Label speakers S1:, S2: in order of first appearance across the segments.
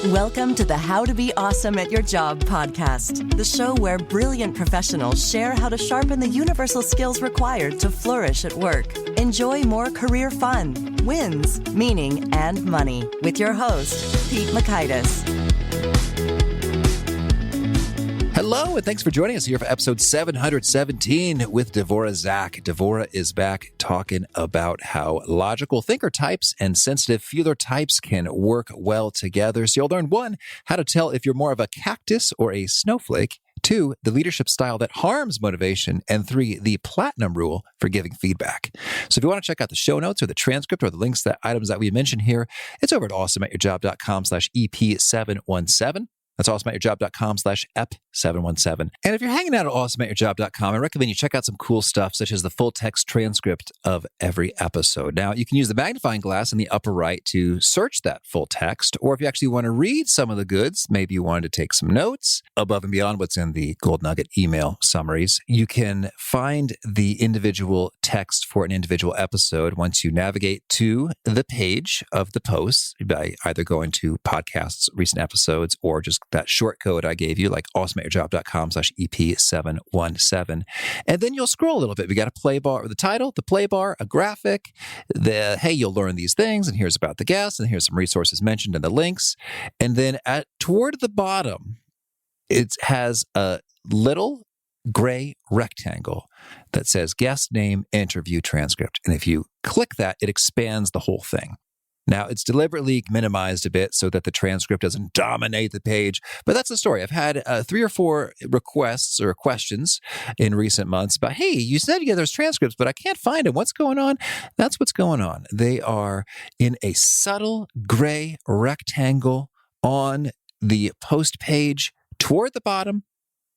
S1: Welcome to the How to Be Awesome at Your Job podcast, the show where brilliant professionals share how to sharpen the universal skills required to flourish at work. Enjoy more career fun, wins, meaning, and money with your host, Pete Makaitis.
S2: Hello, and thanks for joining us here for episode 717 with Devora Zack. Devora is back talking about how logical thinker types and sensitive feeler types can work well together. So you'll learn 1, how to tell if you're more of a cactus or a snowflake. 2, the leadership style that harms motivation. And 3, the platinum rule for giving feedback. So if you want to check out the show notes or the transcript or the links to items that we mentioned here, it's over at awesomeatyourjob.com/EP717. That's awesomeatyourjob.com/EP717. And if you're hanging out at awesomeatyourjob.com, I recommend you check out some cool stuff, such as the full text transcript of every episode. Now, you can use the magnifying glass in the upper right to search that full text, or if you actually want to read some of the goods, maybe you wanted to take some notes above and beyond what's in the Gold Nugget email summaries, you can find the individual text for an individual episode once you navigate to the page of the post by either going to podcasts, recent episodes, or just that short code I gave you, like awesomeatyourjob.com/EP717. And then you'll scroll a little bit. We got a play bar, the title, the play bar, a graphic, hey, you'll learn these things, and here's about the guests, and here's some resources mentioned and the links. And then toward the bottom, it has a little gray rectangle that says guest name, interview transcript. And if you click that, it expands the whole thing. Now, it's deliberately minimized a bit so that the transcript doesn't dominate the page, but that's the story. I've had 3 or 4 requests or questions in recent months about, hey, you said you get those transcripts, but I can't find them. What's going on? That's what's going on. They are in a subtle gray rectangle on the post page toward the bottom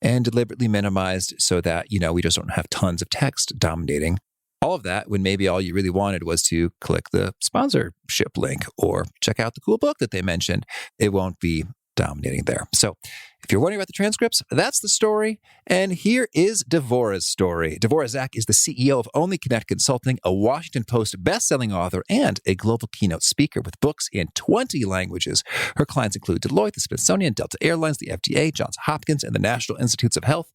S2: and deliberately minimized so that, we just don't have tons of text dominating all of that, when maybe all you really wanted was to click the sponsorship link or check out the cool book that they mentioned. It won't be dominating there. So if you're wondering about the transcripts, that's the story. And here is Devora's story. Devora Zack is the CEO of Only Connect Consulting, a Washington Post bestselling author, and a global keynote speaker with books in 20 languages. Her clients include Deloitte, the Smithsonian, Delta Airlines, the FDA, Johns Hopkins, and the National Institutes of Health.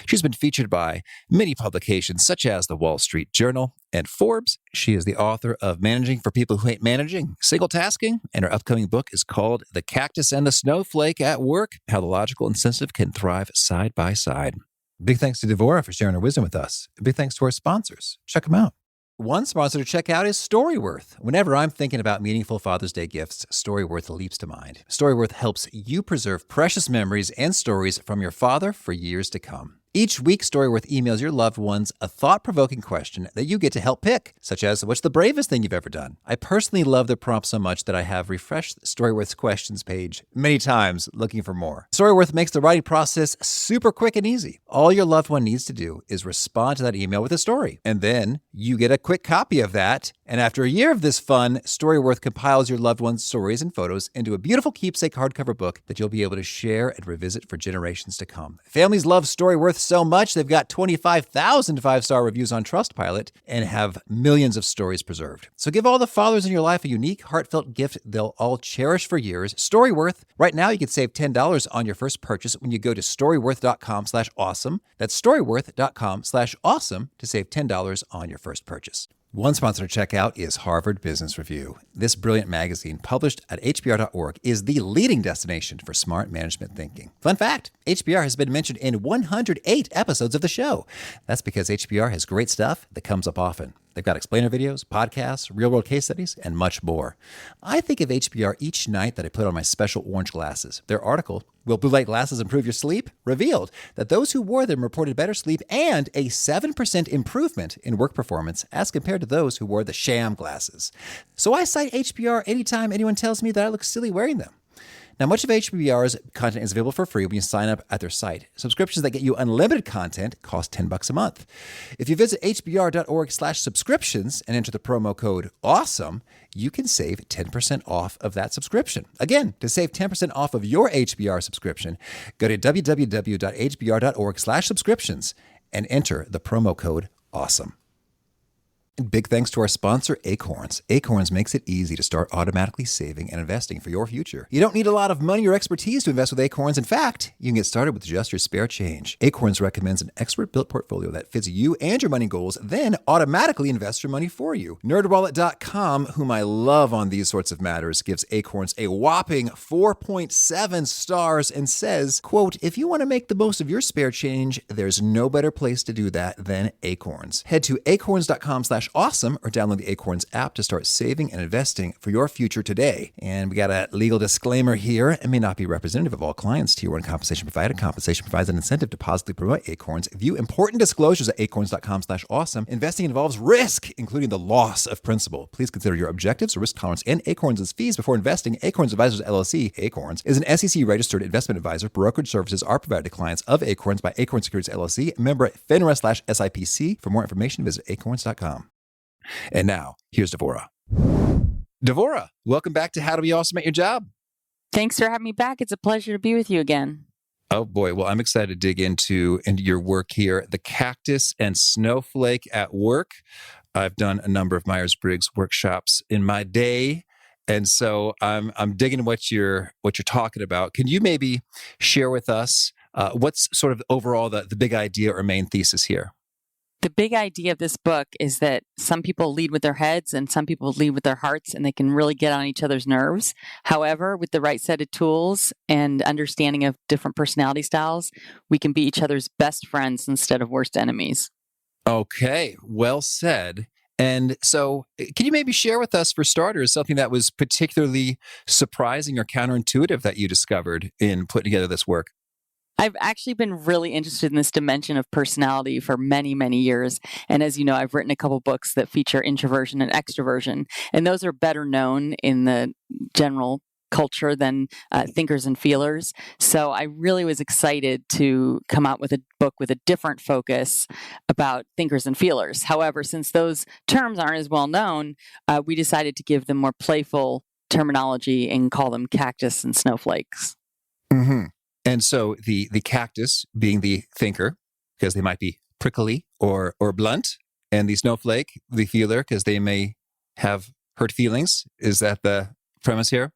S2: She's been featured by many publications such as the Wall Street Journal and Forbes. She is the author of Managing for People Who Hate Managing, Singletasking, and her upcoming book is called The Cactus and the Snowflake at Work, How the Logical and Sensitive Can Thrive Side by Side. Big thanks to Devora for sharing her wisdom with us. Big thanks to our sponsors. Check them out. One sponsor to check out is Storyworth. Whenever I'm thinking about meaningful Father's Day gifts, Storyworth leaps to mind. Storyworth helps you preserve precious memories and stories from your father for years to come. Each week, Storyworth emails your loved ones a thought-provoking question that you get to help pick, such as, what's the bravest thing you've ever done? I personally love the prompt so much that I have refreshed Storyworth's questions page many times looking for more. Storyworth makes the writing process super quick and easy. All your loved one needs to do is respond to that email with a story, and then you get a quick copy of that. And after a year of this fun, Storyworth compiles your loved one's stories and photos into a beautiful keepsake hardcover book that you'll be able to share and revisit for generations to come. Families love Storyworth so much, they've got 25,000 5-star reviews on Trustpilot and have millions of stories preserved. So give all the fathers in your life a unique, heartfelt gift they'll all cherish for years. Storyworth. Right now, you can save $10 on your first purchase when you go to storyworth.com/awesome. That's storyworth.com/awesome to save $10 on your first purchase. One sponsor to check out is Harvard Business Review. This brilliant magazine, published at hbr.org, is the leading destination for smart management thinking. Fun fact, HBR has been mentioned in 108 episodes of the show. That's because HBR has great stuff that comes up often. They've got explainer videos, podcasts, real-world case studies, and much more. I think of HBR each night that I put on my special orange glasses. Their article, Will Blue Light Glasses Improve Your Sleep?, revealed that those who wore them reported better sleep and a 7% improvement in work performance as compared to those who wore the sham glasses. So I cite HBR anytime anyone tells me that I look silly wearing them. Now, much of HBR's content is available for free when you sign up at their site. Subscriptions that get you unlimited content cost $10 a month. If you visit hbr.org/subscriptions and enter the promo code AWESOME, you can save 10% off of that subscription. Again, to save 10% off of your HBR subscription, go to www.hbr.org/subscriptions and enter the promo code AWESOME. Big thanks to our sponsor, Acorns. Acorns makes it easy to start automatically saving and investing for your future. You don't need a lot of money or expertise to invest with Acorns. In fact, you can get started with just your spare change. Acorns recommends an expert-built portfolio that fits you and your money goals, then automatically invests your money for you. NerdWallet.com, whom I love on these sorts of matters, gives Acorns a whopping 4.7 stars and says, quote, if you want to make the most of your spare change, there's no better place to do that than Acorns. Head to acorns.com/awesome or download the Acorns app to start saving and investing for your future today. And we got a legal disclaimer here. It may not be representative of all clients. Tier 1 compensation provided. Compensation provides an incentive to positively promote Acorns. View important disclosures at acorns.com/awesome. Investing involves risk, including the loss of principal. Please consider your objectives, risk tolerance, and Acorns' fees before investing. Acorns Advisors LLC, Acorns, is an SEC-registered investment advisor. Brokerage services are provided to clients of Acorns by Acorns Securities LLC, member FINRA/SIPC. For more information, visit acorns.com. And now, here's Devora. Devora, welcome back to How to Be Awesome at Your Job.
S3: Thanks for having me back. It's a pleasure to be with you again.
S2: Oh boy, well, I'm excited to dig into your work here. The Cactus and Snowflake at work. I've done a number of Myers-Briggs workshops in my day, and so I'm digging what you're talking about. Can you maybe share with us what's sort of overall the big idea or main thesis here?
S3: The big idea of this book is that some people lead with their heads and some people lead with their hearts, and they can really get on each other's nerves. However, with the right set of tools and understanding of different personality styles, we can be each other's best friends instead of worst enemies.
S2: Okay, well said. And so can you maybe share with us, for starters, something that was particularly surprising or counterintuitive that you discovered in putting together this work?
S3: I've actually been really interested in this dimension of personality for many, many years. And as you know, I've written a couple books that feature introversion and extroversion, and those are better known in the general culture than thinkers and feelers. So I really was excited to come out with a book with a different focus about thinkers and feelers. However, since those terms aren't as well known, we decided to give them more playful terminology and call them cactus and snowflakes.
S2: Mm-hmm. And so the cactus being the thinker, because they might be prickly or blunt, and the snowflake, the feeler, because they may have hurt feelings. Is that the premise here?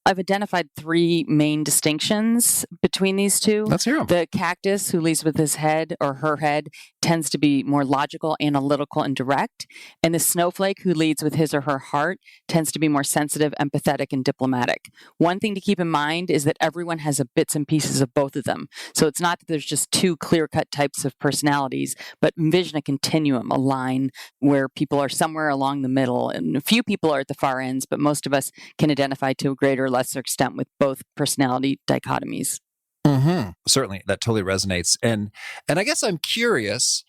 S3: I've identified three main distinctions between these two.
S2: Let's hear them.
S3: The cactus, who leads with his head or her head, tends to be more logical, analytical, and direct. And the snowflake, who leads with his or her heart, tends to be more sensitive, empathetic, and diplomatic. One thing to keep in mind is that everyone has bits and pieces of both of them. So it's not that there's just two clear-cut types of personalities, but envision a continuum, a line where people are somewhere along the middle. And a few people are at the far ends, but most of us can identify to a greater or lesser extent with both personality dichotomies.
S2: Mm-hmm. Certainly, that totally resonates. And I guess I'm curious,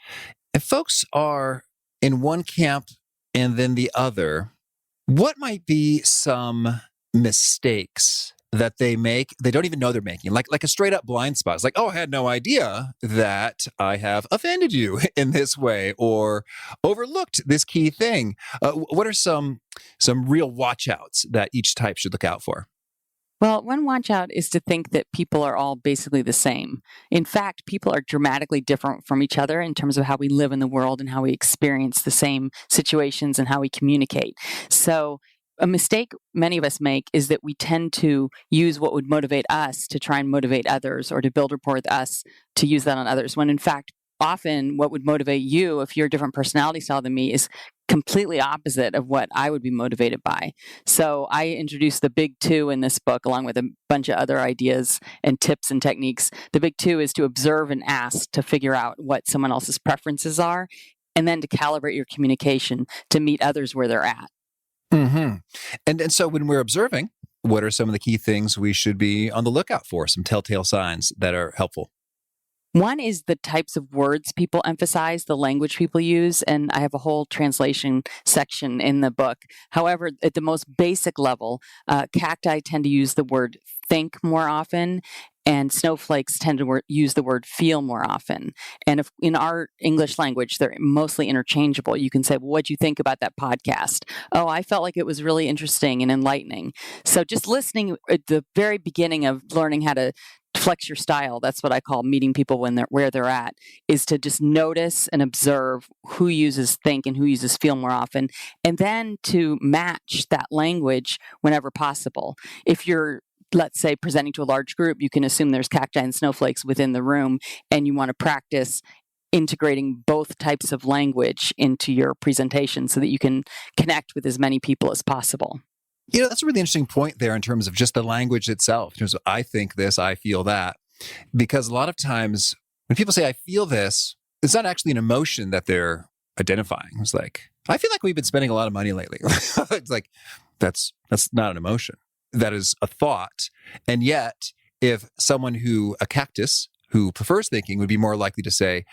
S2: if folks are in one camp and then the other, what might be some mistakes that they make they don't even know they're making, like a straight up blind spot? It's like, oh, I had no idea that I have offended you in this way or overlooked this key thing. What are some real watch outs that each type should look out for?
S3: Well, one watch out is to think that people are all basically the same. In fact, people are dramatically different from each other in terms of how we live in the world and how we experience the same situations and how we communicate. So a mistake many of us make is that we tend to use what would motivate us to try and motivate others, or to build rapport with us to use that on others, when in fact, often what would motivate you, if you're a different personality style than me, is completely opposite of what I would be motivated by. So I introduced the big two in this book, along with a bunch of other ideas and tips and techniques. The big two is to observe and ask to figure out what someone else's preferences are, and then to calibrate your communication to meet others where they're at.
S2: Mm-hmm. And so when we're observing, what are some of the key things we should be on the lookout for, some telltale signs that are helpful?
S3: One is the types of words people emphasize, the language people use, and I have a whole translation section in the book. However, at the most basic level, cacti tend to use the word think more often, and snowflakes tend to use the word feel more often. And if in our English language, they're mostly interchangeable. You can say, well, what'd you think about that podcast? Oh, I felt like it was really interesting and enlightening. So just listening at the very beginning of learning how to flex your style. That's what I call meeting people when where they're at, is to just notice and observe who uses think and who uses feel more often, and then to match that language whenever possible. If you're, let's say, presenting to a large group, you can assume there's cacti and snowflakes within the room, and you want to practice integrating both types of language into your presentation so that you can connect with as many people as possible.
S2: That's a really interesting point there in terms of just the language itself. In terms of I think this, I feel that. Because a lot of times when people say I feel this, it's not actually an emotion that they're identifying. It's like, I feel like we've been spending a lot of money lately. It's like, that's not an emotion. That is a thought. And yet, if a cactus who prefers thinking would be more likely to say,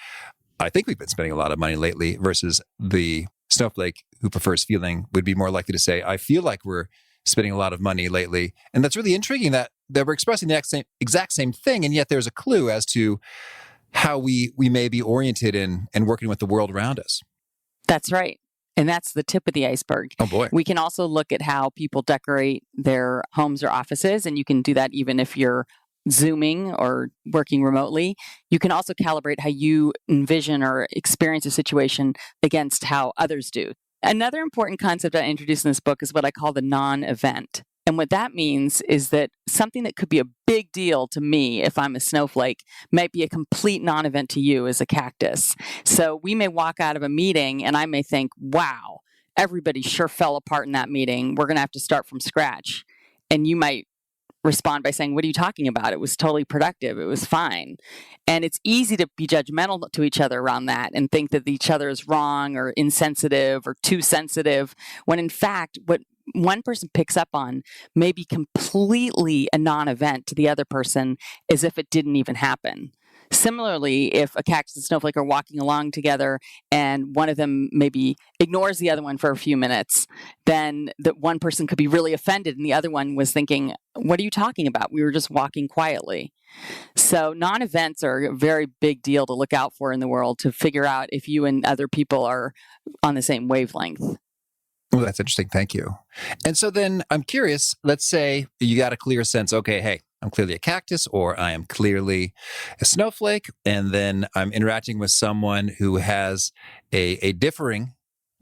S2: I think we've been spending a lot of money lately, versus the snowflake who prefers feeling would be more likely to say, I feel like we're spending a lot of money lately. And that's really intriguing that we're expressing the exact same thing, and yet there's a clue as to how we may be oriented in and working with the world around us.
S3: That's right. And that's the tip of the iceberg.
S2: Oh, boy.
S3: We can also look at how people decorate their homes or offices, and you can do that even if you're Zooming or working remotely. You can also calibrate how you envision or experience a situation against how others do. Another important concept I introduced in this book is what I call the non-event. And what that means is that something that could be a big deal to me if I'm a snowflake might be a complete non-event to you as a cactus. So we may walk out of a meeting and I may think, wow, everybody sure fell apart in that meeting. We're going to have to start from scratch. And you might respond by saying, what are you talking about? It was totally productive. It was fine. And it's easy to be judgmental to each other around that and think that each other is wrong or insensitive or too sensitive, when in fact, what one person picks up on may be completely a non-event to the other person, as if it didn't even happen. Similarly, if a cactus and snowflake are walking along together and one of them maybe ignores the other one for a few minutes, then that one person could be really offended and the other one was thinking, what are you talking about? We were just walking quietly. So non-events are a very big deal to look out for in the world, to figure out if you and other people are on the same wavelength.
S2: Well, that's interesting. Thank you. And so then I'm curious, let's say you got a clear sense, okay, hey, I'm clearly a cactus or I am clearly a snowflake. And then I'm interacting with someone who has a differing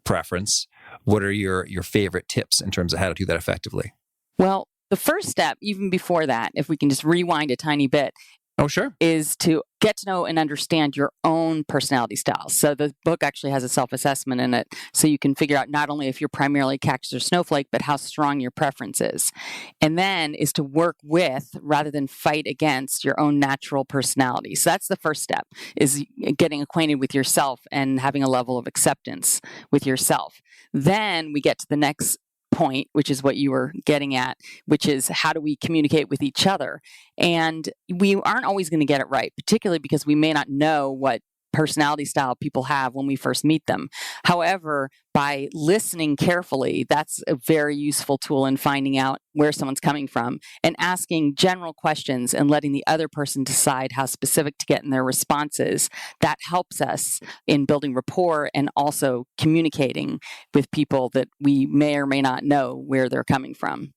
S2: preference. What are your favorite tips in terms of how to do that effectively?
S3: Well, the first step, even before that, if we can just rewind a tiny bit,
S2: Oh, sure.
S3: is to get to know and understand your own personality styles. So the book actually has a self-assessment in it, so you can figure out not only if you're primarily cactus or snowflake, but how strong your preference is. And then is to work with, rather than fight against, your own natural personality. So that's the first step, is getting acquainted with yourself and having a level of acceptance with yourself. Then we get to the next point, which is what you were getting at, which is how do we communicate with each other? And we aren't always going to get it right, particularly because we may not know what personality style people have when we first meet them. However, by listening carefully, that's a very useful tool in finding out where someone's coming from, and asking general questions and letting the other person decide how specific to get in their responses. That helps us in building rapport and also communicating with people that we may or may not know where they're coming from.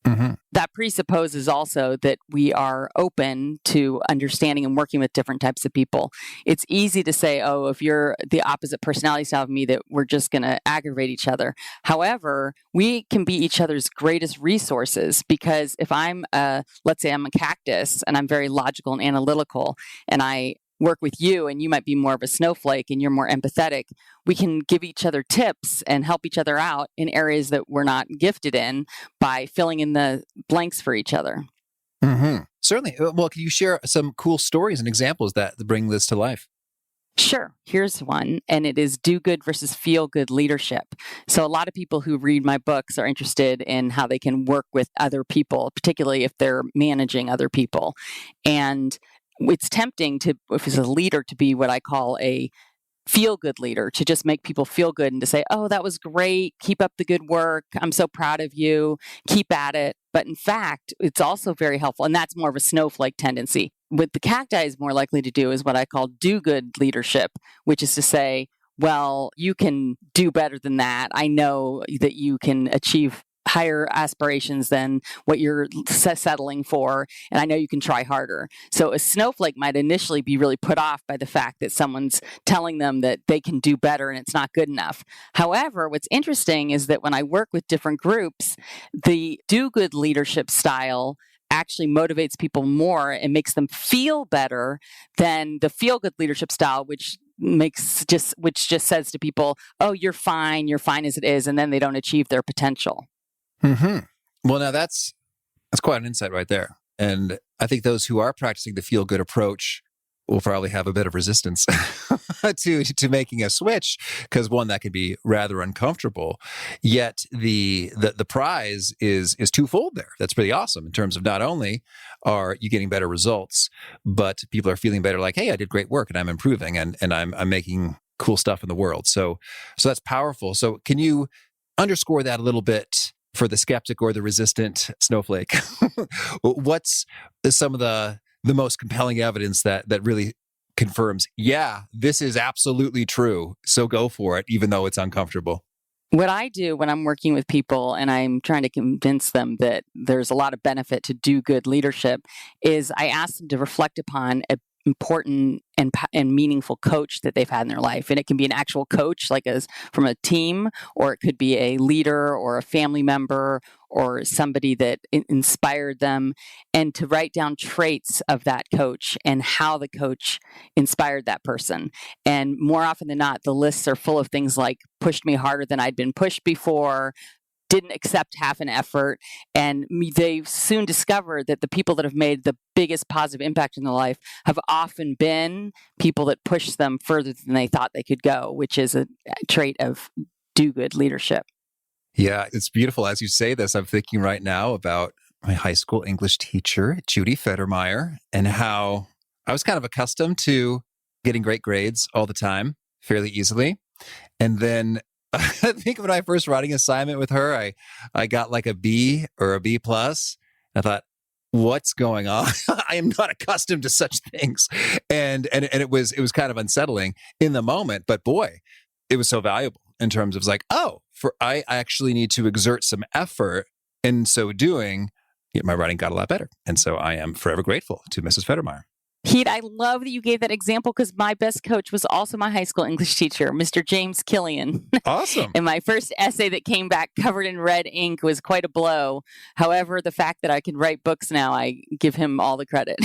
S2: Mm-hmm.
S3: That presupposes also that we are open to understanding and working with different types of people. It's easy to say, oh, if you're the opposite personality style of me, that we're just going to aggravate each other. However, we can be each other's greatest resources, because if let's say I'm a cactus and I'm very logical and analytical, and I work with you and you might be more of a snowflake and you're more empathetic, we can give each other tips and help each other out in areas that we're not gifted in by filling in the blanks for each other.
S2: Mm-hmm. Certainly. Well, can you share some cool stories and examples that bring this to life?
S3: Sure. Here's one, and it is do good versus feel good leadership. So a lot of people who read my books are interested in how they can work with other people, particularly if they're managing other people. And it's tempting to, if it's a leader, to be what I call a feel-good leader, to just make people feel good and to say, oh, that was great. Keep up the good work. I'm so proud of you. Keep at it. But in fact, it's also very helpful. And that's more of a snowflake tendency. What the cacti is more likely to do is what I call do-good leadership, which is to say, well, you can do better than that. I know that you can achieve higher aspirations than what you're settling for, and I know you can try harder. So a snowflake might initially be really put off by the fact that someone's telling them that they can do better and it's not good enough. However, what's interesting is that when I work with different groups, the do-good leadership style actually motivates people more and makes them feel better than the feel-good leadership style, which just says to people, "Oh, you're fine as it is," and then they don't achieve their potential.
S2: Mm-hmm. Well, now that's quite an insight right there. And I think those who are practicing the feel-good approach will probably have a bit of resistance to making a switch, because one, that could be rather uncomfortable. Yet the prize is twofold there. That's pretty awesome in terms of not only are you getting better results, but people are feeling better, like, hey, I did great work and I'm improving and I'm making cool stuff in the world. So that's powerful. So can you underscore that a little bit for the skeptic or the resistant snowflake? What's some of the most compelling evidence that really confirms, yeah, this is absolutely true, so go for it, even though it's uncomfortable?
S3: What I do when I'm working with people and I'm trying to convince them that there's a lot of benefit to do good leadership is I ask them to reflect upon an important and meaningful coach that they've had in their life. And it can be an actual coach, like from a team, or it could be a leader or a family member or somebody that inspired them, and to write down traits of that coach and how the coach inspired that person. And more often than not, the lists are full of things like pushed me harder than I'd been pushed before, didn't accept half an effort. And they soon discover that the people that have made the biggest positive impact in their life have often been people that pushed them further than they thought they could go, which is a trait of do-good leadership.
S2: Yeah, it's beautiful. As you say this, I'm thinking right now about my high school English teacher, Judy Federmeyer, and how I was kind of accustomed to getting great grades all the time, fairly easily. And then I think when I first writing assignment with her, I got like a B or a B plus. I thought, what's going on? I am not accustomed to such things. And it was kind of unsettling in the moment, but boy, it was so valuable in terms of like, I actually need to exert some effort. In so doing, my writing got a lot better. And so I am forever grateful to Mrs. Federmeyer.
S3: Pete, I love that you gave that example because my best coach was also my high school English teacher, Mr. James Killian.
S2: Awesome.
S3: And my first essay that came back covered in red ink was quite a blow. However, the fact that I can write books now, I give him all the credit.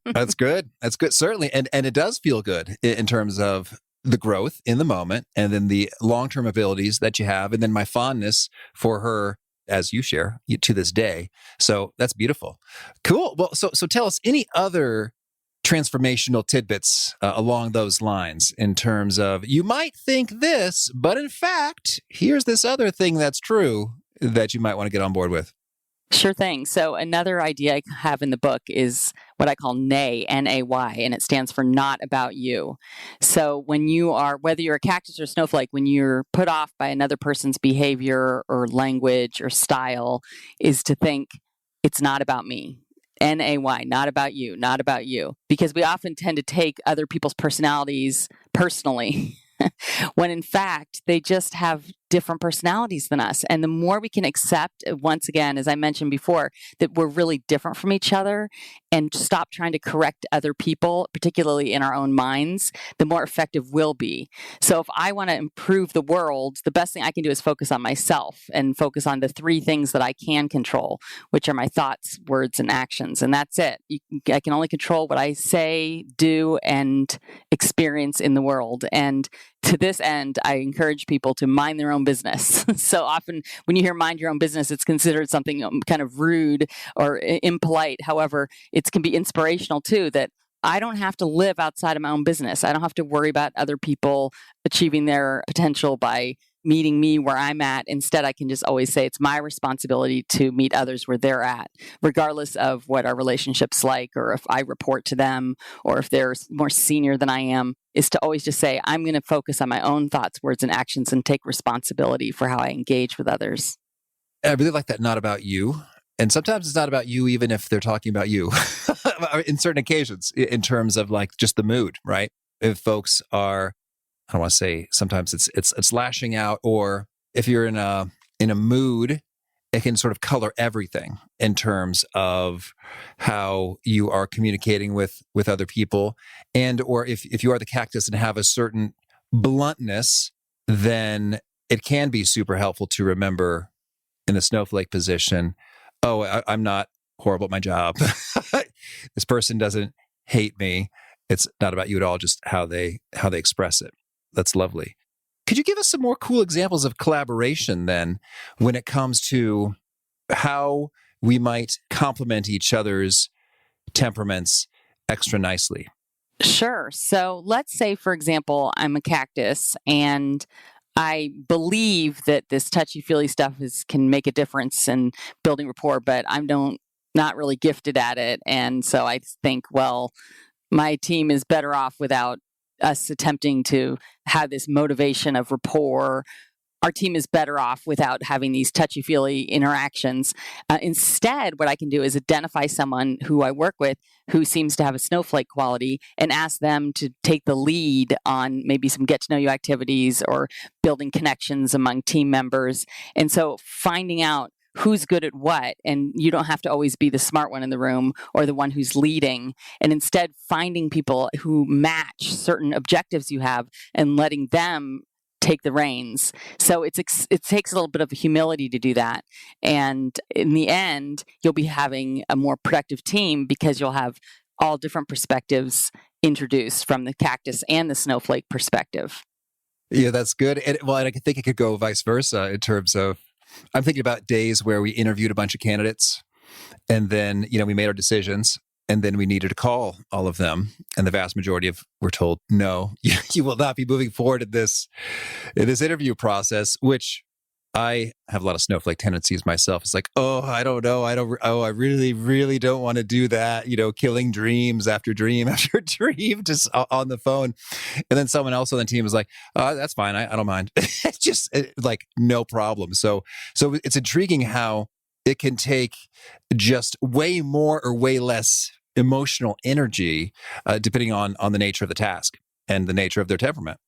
S2: That's good. That's good. Certainly. And it does feel good in terms of the growth in the moment and then the long-term abilities that you have. And then my fondness for her, as you share to this day. So that's beautiful. Cool. Well, so tell us any other transformational tidbits along those lines in terms of, you might think this, but in fact, here's this other thing that's true that you might want to get on board with.
S3: Sure thing. So another idea I have in the book is what I call NAY, N-A-Y, and it stands for not about you. So when you are, whether you're a cactus or snowflake, when you're put off by another person's behavior or language or style, is to think, it's not about me. N-A-Y, not about you, not about you. Because we often tend to take other people's personalities personally, when in fact, they just have different personalities than us. And the more we can accept, once again, as I mentioned before, that we're really different from each other and stop trying to correct other people, particularly in our own minds, the more effective we'll be. So if I want to improve the world, the best thing I can do is focus on myself and focus on the three things that I can control, which are my thoughts, words, and actions. And that's it. I can only control what I say, do, and experience in the world. And to this end, I encourage people to mind their own business. So often when you hear mind your own business, it's considered something kind of rude or impolite. However, it can be inspirational too, that I don't have to live outside of my own business. I don't have to worry about other people achieving their potential by meeting me where I'm at. Instead, I can just always say it's my responsibility to meet others where they're at, regardless of what our relationship's like, or if I report to them, or if they're more senior than I am, is to always just say, I'm going to focus on my own thoughts, words, and actions and take responsibility for how I engage with others.
S2: I really like that not about you. And sometimes it's not about you, even if they're talking about you in certain occasions, in terms of like just the mood, right? If folks are, I don't want to say sometimes it's lashing out, or if you're in a mood it can sort of color everything in terms of how you are communicating with other people. And or if you are the cactus and have a certain bluntness, then it can be super helpful to remember in the snowflake position, oh, I'm not horrible at my job. This person doesn't hate me. It's not about you at all, just how they express it. That's lovely. Could you give us some more cool examples of collaboration then when it comes to how we might complement each other's temperaments extra nicely?
S3: Sure. So let's say, for example, I'm a cactus and I believe that this touchy-feely stuff can make a difference in building rapport, but I'm not really gifted at it. And so I think, well, my team is better off without us attempting to have this motivation of rapport. Our team is better off without having these touchy-feely interactions. Instead, what I can do is identify someone who I work with who seems to have a snowflake quality and ask them to take the lead on maybe some get-to-know-you activities or building connections among team members. And so finding out who's good at what, and you don't have to always be the smart one in the room or the one who's leading, and instead finding people who match certain objectives you have and letting them take the reins. So it takes a little bit of humility to do that. And in the end, you'll be having a more productive team because you'll have all different perspectives introduced from the cactus and the snowflake perspective.
S2: Yeah, that's good. And I think it could go vice versa in terms of, I'm thinking about days where we interviewed a bunch of candidates and then, we made our decisions and then we needed to call all of them. And the vast majority were told, no, you will not be moving forward in this interview process, which I have a lot of snowflake tendencies myself. It's like, oh, I don't know. I really, really don't want to do that. Killing dreams after dream after dream just on the phone. And then someone else on the team was like, oh, that's fine. I don't mind. It's just like no problem. So it's intriguing how it can take just way more or way less emotional energy, depending on the nature of the task and the nature of their temperament.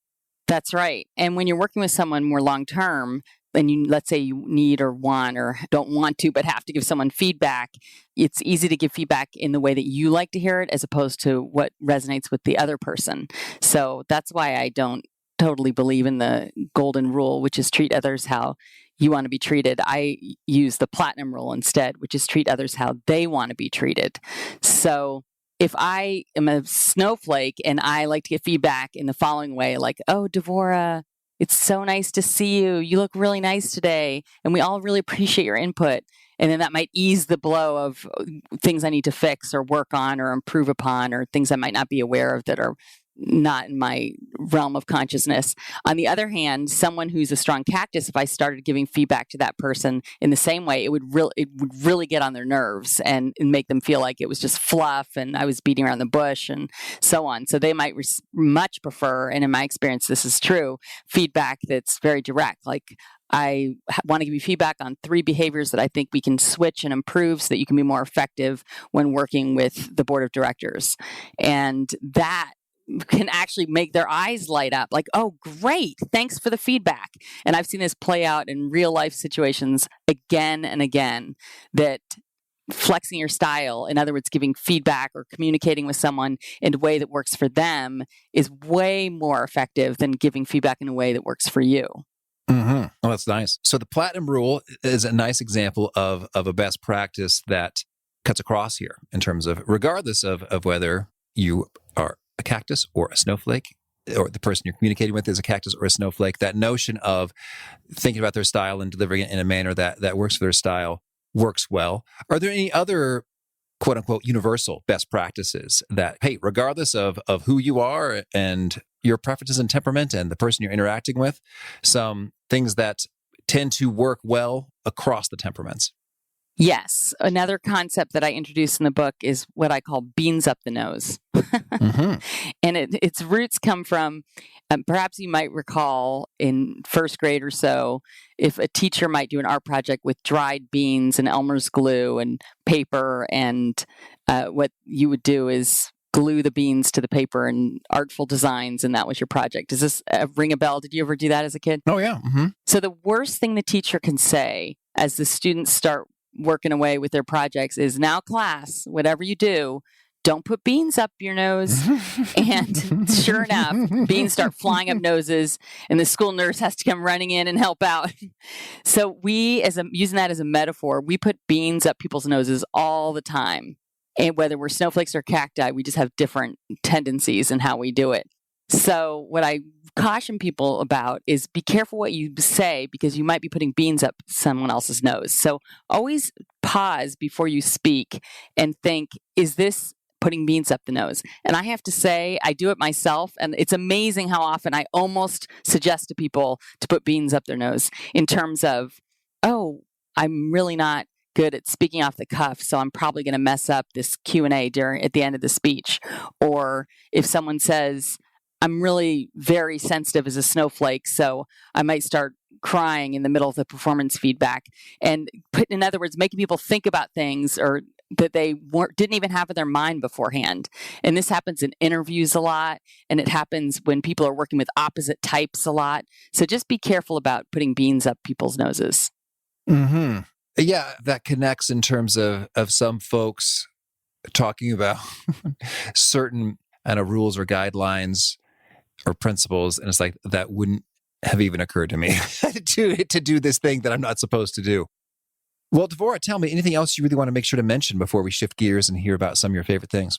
S3: That's right. And when you're working with someone more long-term, and let's say you need or want or don't want to, but have to give someone feedback, it's easy to give feedback in the way that you like to hear it as opposed to what resonates with the other person. So that's why I don't totally believe in the golden rule, which is treat others how you want to be treated. I use the platinum rule instead, which is treat others how they want to be treated. So if I am a snowflake and I like to get feedback in the following way, like, oh, Devora, it's so nice to see you. You look really nice today. And we all really appreciate your input. And then that might ease the blow of things I need to fix or work on or improve upon or things I might not be aware of that are not in my realm of consciousness. On the other hand, someone who's a strong cactus, if I started giving feedback to that person in the same way, it would really get on their nerves and make them feel like it was just fluff and I was beating around the bush and so on. So they might much prefer, and in my experience this is true, feedback that's very direct. Like, I want to give you feedback on 3 behaviors that I think we can switch and improve so that you can be more effective when working with the board of directors. And that can actually make their eyes light up like, oh, great, thanks for the feedback. And I've seen this play out in real life situations again and again, that flexing your style, in other words, giving feedback or communicating with someone in a way that works for them is way more effective than giving feedback in a way that works for you.
S2: Mm-hmm. Oh, that's nice. So the platinum rule is a nice example of a best practice that cuts across here in terms of, regardless of whether you are a cactus or a snowflake, or the person you're communicating with is a cactus or a snowflake, that notion of thinking about their style and delivering it in a manner that works for their style works well. Are there any other quote unquote universal best practices that, hey, regardless of who you are and your preferences and temperament and the person you're interacting with, some things that tend to work well across the temperaments?
S3: Yes. Another concept that I introduced in the book is what I call beans up the nose.
S2: Mm-hmm.
S3: And its roots come from, perhaps you might recall in first grade or so, if a teacher might do an art project with dried beans and Elmer's glue and paper, and what you would do is glue the beans to the paper and artful designs, and that was your project. Does this ring a bell? Did you ever do that as a kid?
S2: Oh, yeah. Mm-hmm.
S3: So the worst thing the teacher can say as the students start working away with their projects is, now class, whatever you do, don't put beans up your nose. And sure enough, beans start flying up noses, and the school nurse has to come running in and help out. So we, using that as a metaphor, we put beans up people's noses all the time. And whether we're snowflakes or cacti, we just have different tendencies in how we do it. So what I caution people about is be careful what you say, because you might be putting beans up someone else's nose. So always pause before you speak and think, is this putting beans up the nose? And I have to say, I do it myself, and it's amazing how often I almost suggest to people to put beans up their nose in terms of, oh, I'm really not good at speaking off the cuff, so I'm probably going to mess up this Q&A at the end of the speech. Or if someone says, I'm really very sensitive as a snowflake, so I might start crying in the middle of the performance feedback. And in other words, making people think about things or that they didn't even have in their mind beforehand. And this happens in interviews a lot, and it happens when people are working with opposite types a lot. So just be careful about putting beans up people's noses.
S2: Mm-hmm. Yeah, that connects in terms of some folks talking about certain rules or guidelines or principles, and it's like, that wouldn't have even occurred to me to do this thing that I'm not supposed to do. Well, Devora, tell me, anything else you really want to make sure to mention before we shift gears and hear about some of your favorite things?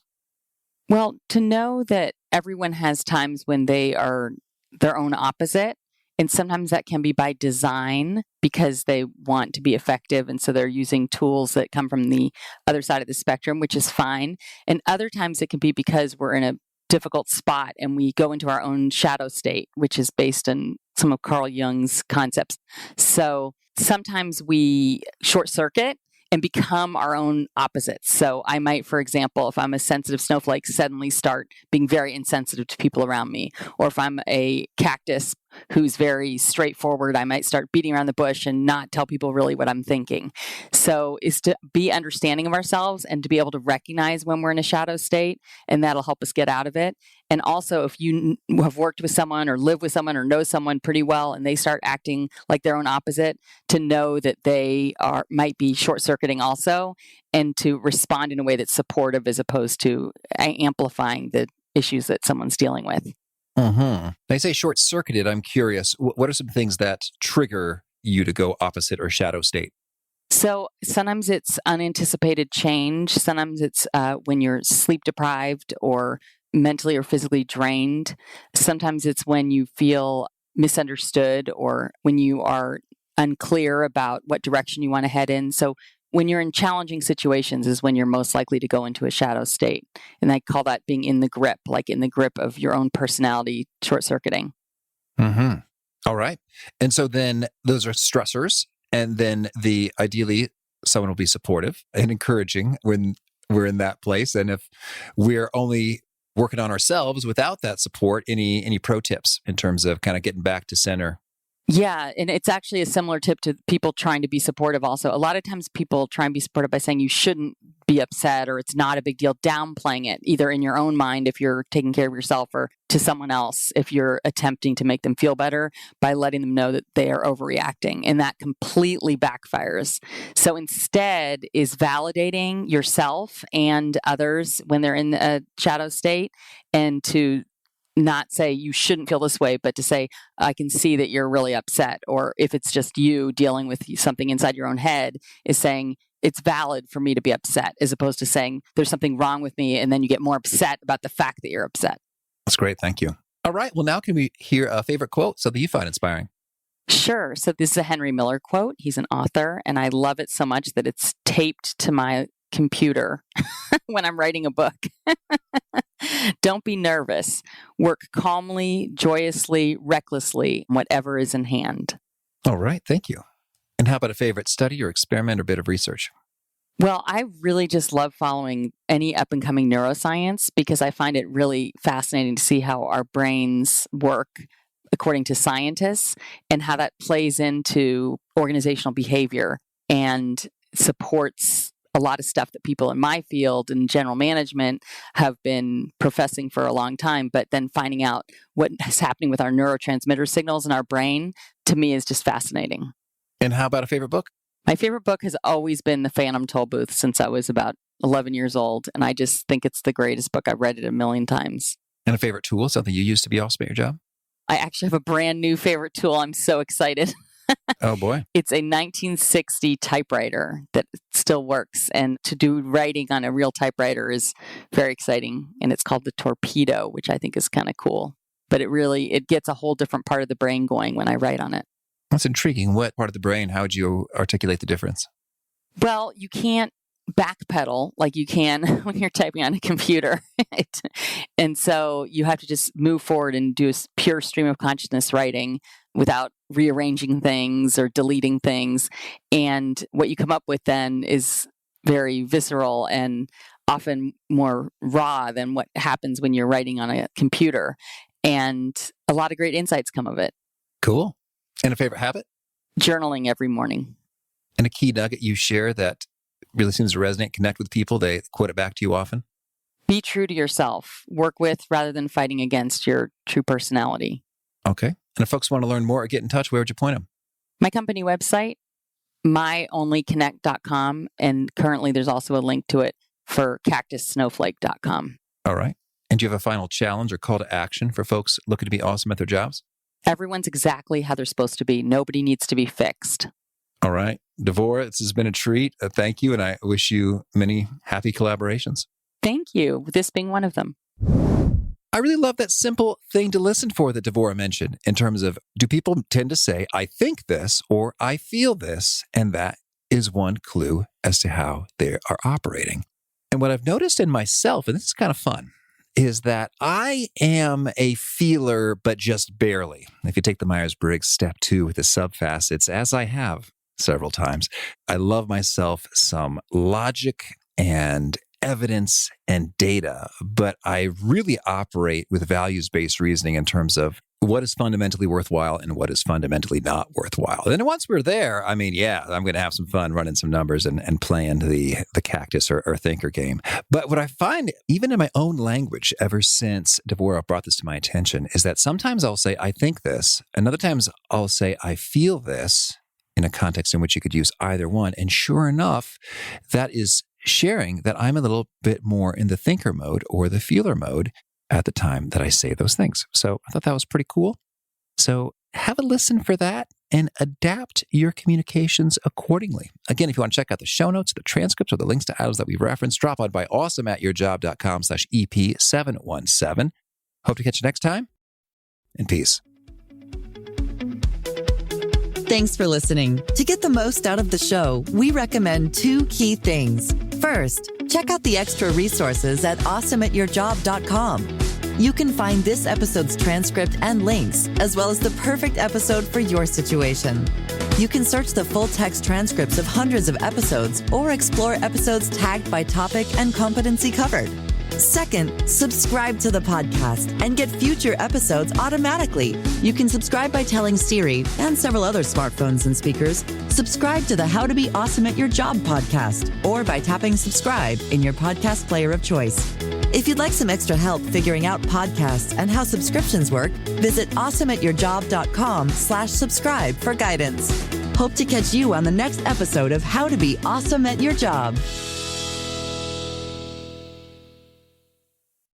S3: Well, to know that everyone has times when they are their own opposite. And sometimes that can be by design because they want to be effective. And so they're using tools that come from the other side of the spectrum, which is fine. And other times it can be because we're in a difficult spot and we go into our own shadow state, which is based on some of Carl Jung's concepts. So sometimes we short circuit and become our own opposites. So I might, for example, if I'm a sensitive snowflake, suddenly start being very insensitive to people around me. Or if I'm a cactus who's very straightforward, I might start beating around the bush and not tell people really what I'm thinking. So is to be understanding of ourselves and to be able to recognize when we're in a shadow state, and that'll help us get out of it. And also, if you have worked with someone or live with someone or know someone pretty well and they start acting like their own opposite, to know that they might be short-circuiting also, and to respond in a way that's supportive as opposed to amplifying the issues that someone's dealing with.
S2: Mm-hmm. They say short-circuited. I'm curious, what are some things that trigger you to go opposite or shadow state?
S3: So sometimes it's unanticipated change. Sometimes it's when you're sleep deprived or mentally or physically drained. Sometimes it's when you feel misunderstood or when you are unclear about what direction you want to head in. So when you're in challenging situations is when you're most likely to go into a shadow state. And I call that being in the grip, like in the grip of your own personality, short-circuiting.
S2: Mm-hmm. All right. And so then those are stressors. And then ideally, someone will be supportive and encouraging when we're in that place. And if we're only working on ourselves without that support, any pro tips in terms of kind of getting back to center?
S3: Yeah, and it's actually a similar tip to people trying to be supportive also. A lot of times people try and be supportive by saying you shouldn't be upset or it's not a big deal, downplaying it, either in your own mind if you're taking care of yourself or to someone else if you're attempting to make them feel better by letting them know that they are overreacting. And that completely backfires. So instead is validating yourself and others when they're in a shadow state, and to not say you shouldn't feel this way, but to say, I can see that you're really upset. Or if it's just you dealing with something inside your own head, is saying it's valid for me to be upset, as opposed to saying there's something wrong with me. And then you get more upset about the fact that you're upset.
S2: That's great. Thank you. All right. Well, now can we hear a favorite quote, something you find inspiring?
S3: Sure. So this is a Henry Miller quote. He's an author, and I love it so much that it's taped to my computer when I'm writing a book. Don't be nervous. Work calmly, joyously, recklessly, whatever is in hand.
S2: All right. Thank you. And how about a favorite study or experiment or bit of research?
S3: Well, I really just love following any up and coming neuroscience because I find it really fascinating to see how our brains work according to scientists and how that plays into organizational behavior and supports a lot of stuff that people in my field and general management have been professing for a long time, but then finding out what is happening with our neurotransmitter signals in our brain, to me, is just fascinating.
S2: And how about a favorite book?
S3: My favorite book has always been The Phantom Tollbooth since I was about 11 years old. And I just think it's the greatest book. I've read it a million times.
S2: And a favorite tool, something you use to be awesome at your job?
S3: I actually have a brand new favorite tool. I'm so excited.
S2: Oh, boy.
S3: It's a 1960 typewriter that still works. And to do writing on a real typewriter is very exciting. And it's called the Torpedo, which I think is kind of cool. But it gets a whole different part of the brain going when I write on it.
S2: That's intriguing. What part of the brain? How would you articulate the difference?
S3: Well, you can't backpedal like you can when you're typing on a computer. And so you have to just move forward and do a pure stream of consciousness writing without rearranging things or deleting things. And what you come up with then is very visceral and often more raw than what happens when you're writing on a computer. And a lot of great insights come of it.
S2: Cool. And a favorite habit?
S3: Journaling every morning.
S2: And a key nugget you share that really seems to resonate, connect with people, they quote it back to you often?
S3: Be true to yourself. Work with rather than fighting against your true personality.
S2: Okay. And if folks want to learn more or get in touch, where would you point them?
S3: My company website, myonlyconnect.com. And currently there's also a link to it for cactussnowflake.com.
S2: All right. And do you have a final challenge or call to action for folks looking to be awesome at their jobs?
S3: Everyone's exactly how they're supposed to be. Nobody needs to be fixed.
S2: All right. Devora, this has been a treat. Thank you. And I wish you many happy collaborations.
S3: Thank you. This being one of them.
S2: I really love that simple thing to listen for that Devora mentioned in terms of, do people tend to say, I think this or I feel this? And that is one clue as to how they are operating. And what I've noticed in myself, and this is kind of fun, is that I am a feeler, but just barely. If you take the Myers-Briggs step 2 with the subfacets, as I have several times, I love myself some logic and evidence and data, but I really operate with values-based reasoning in terms of what is fundamentally worthwhile and what is fundamentally not worthwhile. And once we're there, I'm going to have some fun running some numbers and playing the Cactus or thinker game. But what I find, even in my own language, ever since Devora brought this to my attention, is that sometimes I'll say, I think this, and other times I'll say, I feel this, in a context in which you could use either one. And sure enough, that is sharing that I'm a little bit more in the thinker mode or the feeler mode at the time that I say those things. So I thought that was pretty cool. So have a listen for that and adapt your communications accordingly. Again, if you want to check out the show notes, the transcripts, or the links to items that we've referenced, drop on by awesomeatyourjob.com/EP717. Hope to catch you next time, and peace.
S1: Thanks for listening. To get the most out of the show, we recommend 2 key things. First, check out the extra resources at awesomeatyourjob.com. You can find this episode's transcript and links, as well as the perfect episode for your situation. You can search the full-text transcripts of hundreds of episodes or explore episodes tagged by topic and competency covered. Second, subscribe to the podcast and get future episodes automatically. You can subscribe by telling Siri and several other smartphones and speakers, subscribe to the How to Be Awesome at Your Job podcast, or by tapping subscribe in your podcast player of choice. If you'd like some extra help figuring out podcasts and how subscriptions work, visit awesomeatyourjob.com/subscribe for guidance. Hope to catch you on the next episode of How to Be Awesome at Your Job.